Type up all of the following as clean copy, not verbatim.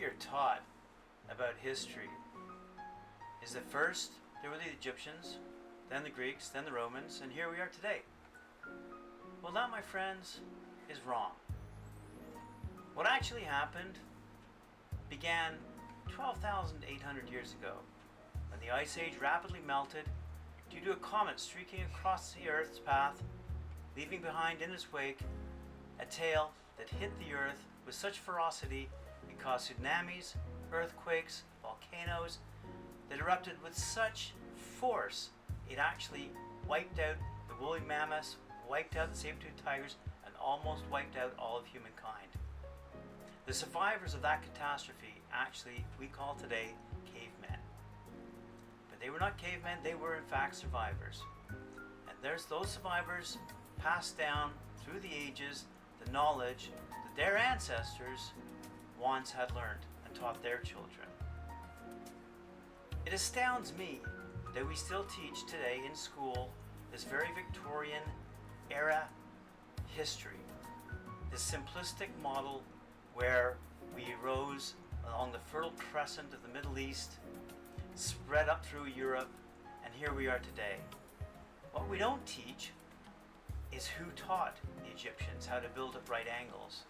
you're taught about history is that first there were the Egyptians, then the Greeks, then the Romans, and here we are today. Well, that, my friends, is wrong. What actually happened began 12,800 years ago, when the Ice Age rapidly melted due to a comet streaking across the Earth's path, leaving behind in its wake a tail that hit the Earth with such ferocity it caused tsunamis, earthquakes, volcanoes that erupted with such force it actually wiped out the woolly mammoths, wiped out the saber-toothed tigers, and almost wiped out all of humankind. The survivors of that catastrophe actually we call today cavemen. But they were not cavemen, they were in fact survivors. And there's those survivors passed down through the ages the knowledge that their ancestors once had learned and taught their children. It astounds me that we still teach today in school this very Victorian era history, this simplistic model where we arose along the Fertile Crescent of the Middle East, spread up through Europe, and here we are today. What we don't teach is who taught the Egyptians how to build at right angles,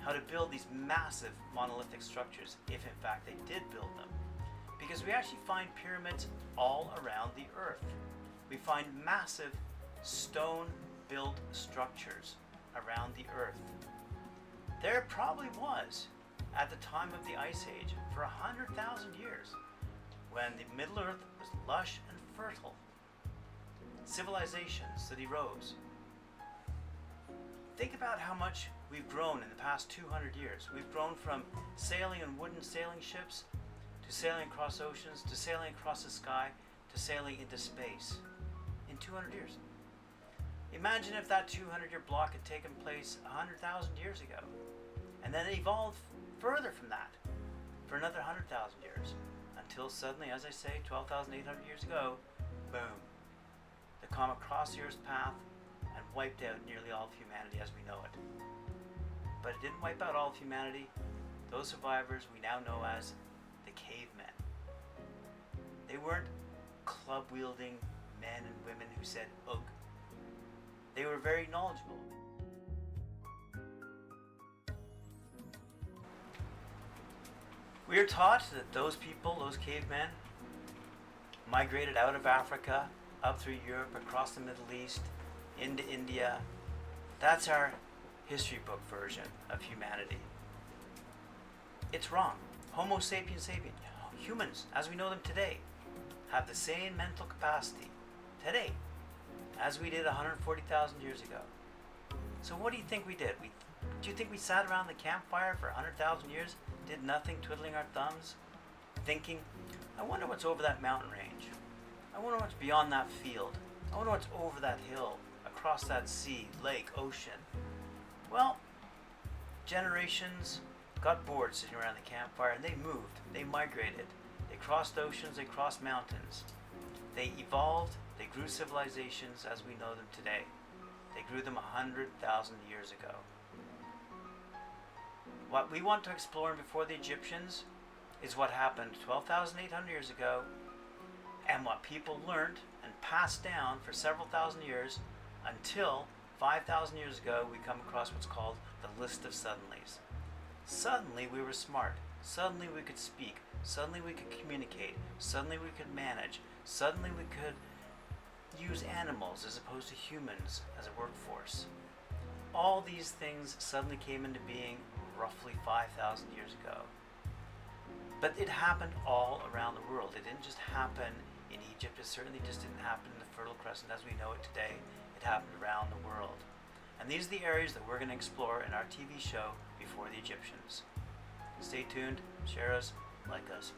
how to build these massive monolithic structures, if in fact they did build them. Because we actually find pyramids all around the earth. We find massive stone-built structures around the earth. There probably was, at the time of the Ice Age, for 100,000 years, when the Middle Earth was lush and fertile, civilizations that arose. Think about how much we've grown in the past 200 years. We've grown from sailing in wooden sailing ships, to sailing across oceans, to sailing across the sky, to sailing into space in 200 years. Imagine if that 200-year block had taken place 100,000 years ago, and then it evolved further from that for another 100,000 years, until suddenly, as I say, 12,800 years ago, boom, the comet crossed the Earth's path and wiped out nearly all of humanity as we know it. But it didn't wipe out all of humanity. Those survivors we now know as the cavemen. They weren't club-wielding men and women who said ugh. They were very knowledgeable. We are taught that those people, those cavemen, migrated out of Africa, up through Europe, across the Middle East, into India. That's our history book version of humanity. It's wrong. Homo sapiens sapiens, humans as we know them today, have the same mental capacity today as we did 140,000 years ago. So what do you think we did? Do you think we sat around the campfire for 100,000 years, did nothing, twiddling our thumbs, thinking, I wonder what's over that mountain range? I wonder what's beyond that field? I wonder what's over that hill, across that sea, lake, ocean? Well, generations got bored sitting around the campfire and they moved, they migrated, they crossed oceans, they crossed mountains. They evolved, they grew civilizations as we know them today. They grew them 100,000 years ago. What we want to explore before the Egyptians is what happened 12,800 years ago and what people learned and passed down for several thousand years until 5,000 years ago we come across what's called the list of suddenlies. Suddenly we were smart. Suddenly we could speak. Suddenly we could communicate. Suddenly we could manage. Suddenly we could use animals as opposed to humans as a workforce. All these things suddenly came into being roughly 5,000 years ago. But it happened all around the world. It didn't just happen in Egypt. It certainly just didn't happen in the Fertile Crescent as we know it today. It happened around the world. And these are the areas that we're going to explore in our TV show Before the Egyptians. Stay tuned, share us, like us.